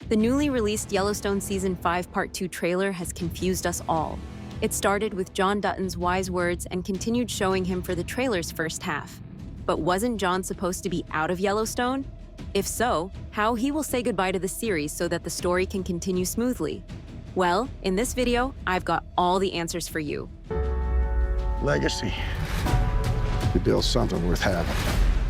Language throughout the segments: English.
The newly released Yellowstone Season 5 Part 2 trailer has confused us all. It started with John Dutton's wise words and continued showing him for the trailer's first half. But wasn't John supposed to be out of Yellowstone? If so, how he will say goodbye to the series so that the story can continue smoothly? Well, in this video, I've got all the answers for you. Legacy. You build something worth having.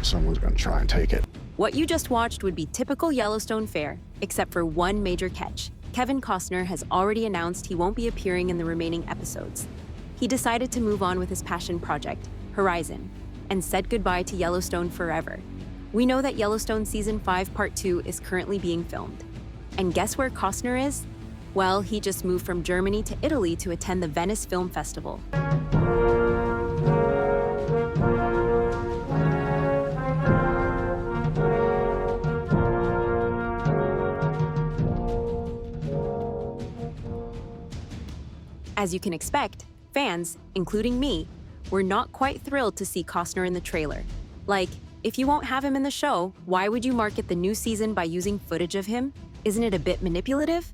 Someone's gonna try and take it. What you just watched would be typical Yellowstone fare, except for one major catch. Kevin Costner has already announced he won't be appearing in the remaining episodes. He decided to move on with his passion project, Horizon, and said goodbye to Yellowstone forever. We know that Yellowstone Season 5 Part 2 is currently being filmed. And guess where Costner is? Well, he just moved from Germany to Italy to attend the Venice Film Festival. As you can expect, fans, including me, were not quite thrilled to see Costner in the trailer. Like, if you won't have him in the show, why would you market the new season by using footage of him? Isn't it a bit manipulative?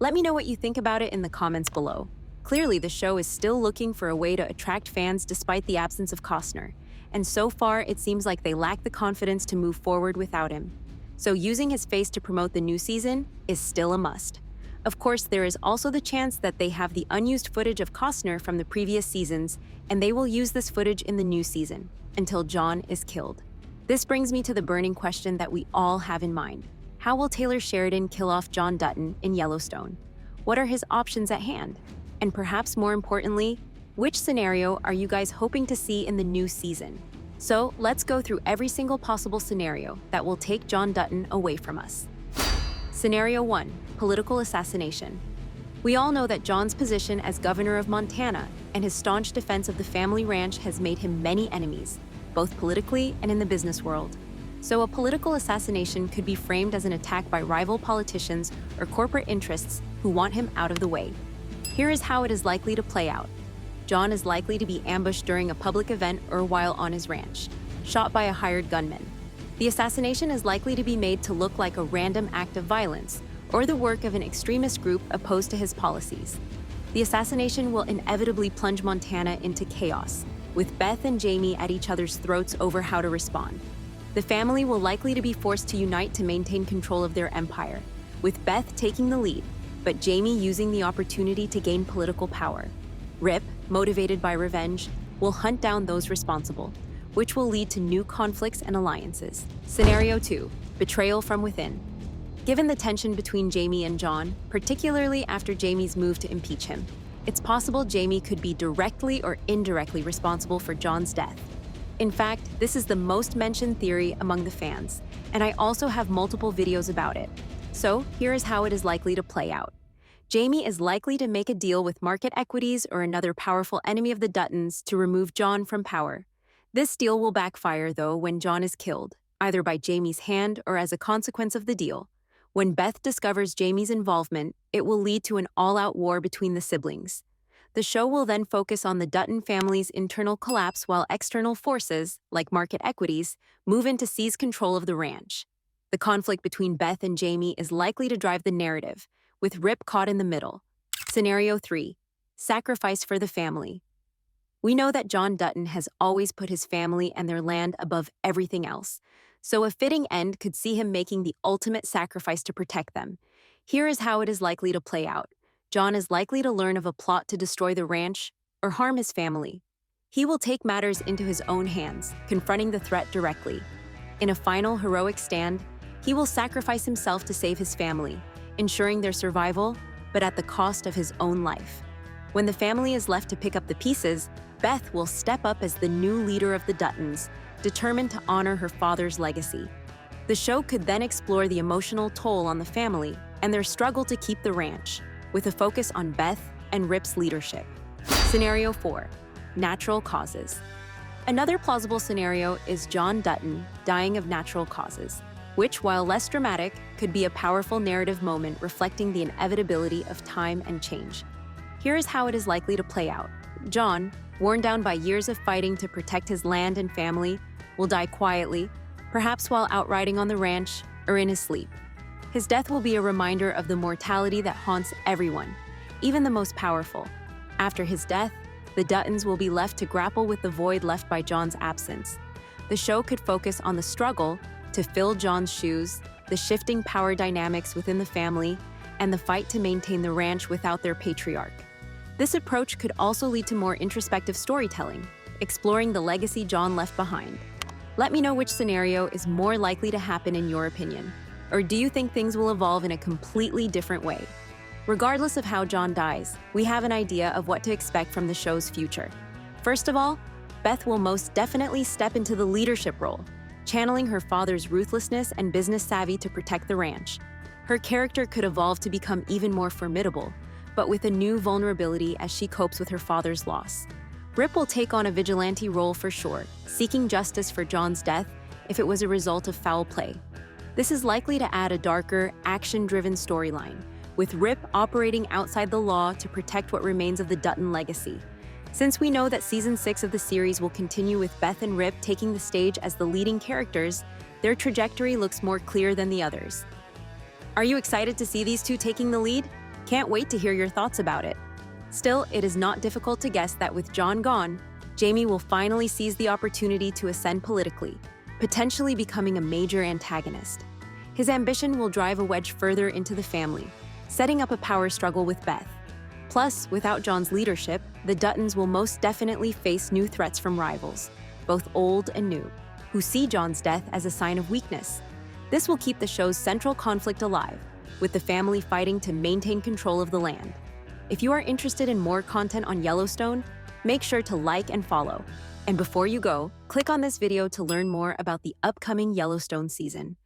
Let me know what you think about it in the comments below. Clearly, the show is still looking for a way to attract fans despite the absence of Costner, and so far it seems like they lack the confidence to move forward without him. So using his face to promote the new season is still a must. Of course, there is also the chance that they have the unused footage of Costner from the previous seasons, and they will use this footage in the new season, until John is killed. This brings me to the burning question that we all have in mind. How will Taylor Sheridan kill off John Dutton in Yellowstone? What are his options at hand? And perhaps more importantly, which scenario are you guys hoping to see in the new season? So let's go through every single possible scenario that will take John Dutton away from us. Scenario 1. Political assassination. We all know that John's position as governor of Montana and his staunch defense of the family ranch has made him many enemies, both politically and in the business world. So a political assassination could be framed as an attack by rival politicians or corporate interests who want him out of the way. Here is how it is likely to play out. John is likely to be ambushed during a public event or while on his ranch, shot by a hired gunman. The assassination is likely to be made to look like a random act of violence or the work of an extremist group opposed to his policies. The assassination will inevitably plunge Montana into chaos, with Beth and Jamie at each other's throats over how to respond. The family will likely to be forced to unite to maintain control of their empire, with Beth taking the lead, but Jamie using the opportunity to gain political power. Rip, motivated by revenge, will hunt down those responsible, which will lead to new conflicts and alliances. Scenario 2. Betrayal from within. Given the tension between Jamie and John, particularly after Jamie's move to impeach him, it's possible Jamie could be directly or indirectly responsible for John's death. In fact, this is the most mentioned theory among the fans, and I also have multiple videos about it. So here is how it is likely to play out. Jamie is likely to make a deal with market equities or another powerful enemy of the Duttons to remove John from power. This deal will backfire, though, when John is killed, either by Jamie's hand or as a consequence of the deal. When Beth discovers Jamie's involvement, it will lead to an all-out war between the siblings. The show will then focus on the Dutton family's internal collapse while external forces, like market equities, move in to seize control of the ranch. The conflict between Beth and Jamie is likely to drive the narrative, with Rip caught in the middle. Scenario 3. Sacrifice for the family. We know that John Dutton has always put his family and their land above everything else, so a fitting end could see him making the ultimate sacrifice to protect them. Here is how it is likely to play out. John is likely to learn of a plot to destroy the ranch or harm his family. He will take matters into his own hands, confronting the threat directly. In a final heroic stand, he will sacrifice himself to save his family, ensuring their survival, but at the cost of his own life. When the family is left to pick up the pieces, Beth will step up as the new leader of the Duttons, determined to honor her father's legacy. The show could then explore the emotional toll on the family and their struggle to keep the ranch, with a focus on Beth and Rip's leadership. Scenario 4. Natural causes. Another plausible scenario is John Dutton dying of natural causes, which, while less dramatic, could be a powerful narrative moment reflecting the inevitability of time and change. Here is how it is likely to play out. John, worn down by years of fighting to protect his land and family, will die quietly, perhaps while out riding on the ranch or in his sleep. His death will be a reminder of the mortality that haunts everyone, even the most powerful. After his death, the Duttons will be left to grapple with the void left by John's absence. The show could focus on the struggle to fill John's shoes, the shifting power dynamics within the family, and the fight to maintain the ranch without their patriarch. This approach could also lead to more introspective storytelling, exploring the legacy John left behind. Let me know which scenario is more likely to happen in your opinion, or do you think things will evolve in a completely different way? Regardless of how John dies, we have an idea of what to expect from the show's future. First of all, Beth will most definitely step into the leadership role, channeling her father's ruthlessness and business savvy to protect the ranch. Her character could evolve to become even more formidable, but with a new vulnerability as she copes with her father's loss. Rip will take on a vigilante role for sure, seeking justice for John's death if it was a result of foul play. This is likely to add a darker, action-driven storyline, with Rip operating outside the law to protect what remains of the Dutton legacy. Since we know that Season 6 of the series will continue with Beth and Rip taking the stage as the leading characters, their trajectory looks more clear than the others. Are you excited to see these two taking the lead? Can't wait to hear your thoughts about it. Still, it is not difficult to guess that with John gone, Jamie will finally seize the opportunity to ascend politically, potentially becoming a major antagonist. His ambition will drive a wedge further into the family, setting up a power struggle with Beth. Plus, without John's leadership, the Duttons will most definitely face new threats from rivals, both old and new, who see John's death as a sign of weakness. This will keep the show's central conflict alive, with the family fighting to maintain control of the land. If you are interested in more content on Yellowstone, make sure to like and follow. And before you go, click on this video to learn more about the upcoming Yellowstone season.